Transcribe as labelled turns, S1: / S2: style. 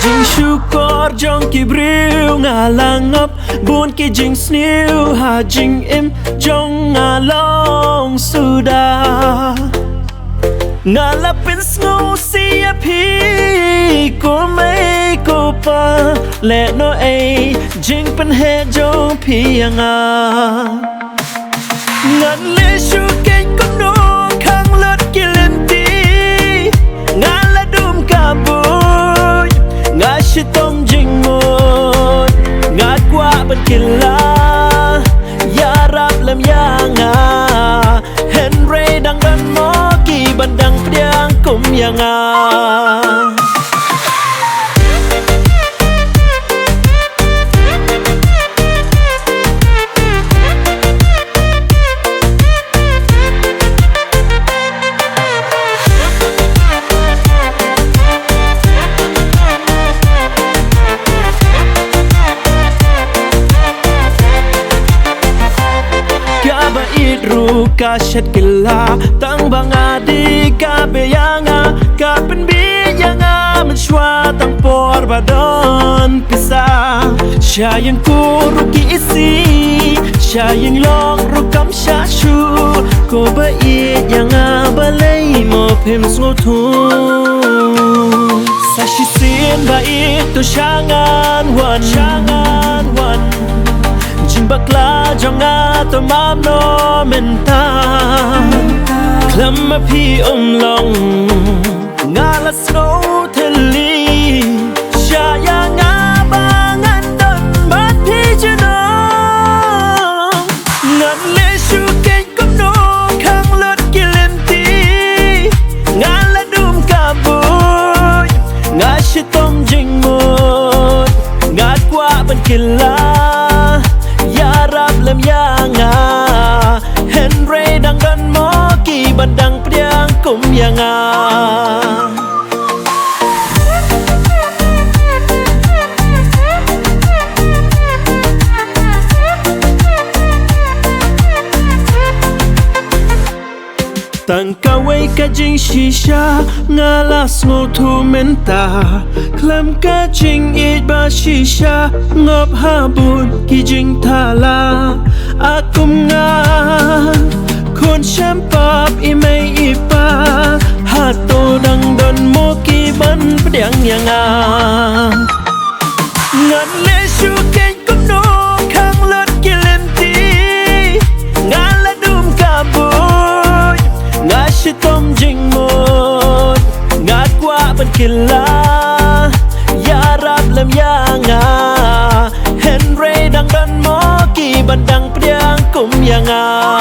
S1: Jing syukur jong ki briu ngalangap bun ki jing sniu ha jing im jong ngalong sudah ngalapin snow sia pi ko mai ko pa le no ai jing pen he jong pi anga ngan le shu ken ko no khang lot ki len ti ngala dum ka bu ngã sẽ tông jing một ngã qua bất kỳ la ya rap làm ya nga Henry đang đắn mó kỳ ban đang piang cũng ya nga ru ka shet kila tang banga di ka beyanga ka pen biyanga man shwa tang por badon pisa shayin ku ruki isi shayin long rukam sha shu ko ba i yanga balai mo phem so thu sa shi sin ba i to shangan wan bakla jonga to mam no menta klam phi long ngala snow theli sha ya nga bangan don bat phi chino ngan le shu ken kom no khang lot kilenti ngala dum ka bu nga shi tom jing mo ngat kwa ban kila làm ya nga Henry đang đắn mó kỳ ban đang piang cũng ya nga tang kawai ka jing shisha nga la smo thu menta klam ka jing it ba shisha ngop ha bun ki jing thala akum nga kon champap i mai i pa ha to dang don mo ki ban pdiang nga ngan le shu ken kom no khang lot ki len ti nga la dum ka bu ngã sẽ tông jing một ngã qua bất kỳ la ya rap làm ya nga Henry đang đắn mó kỳ ban đang piang cũng ya nga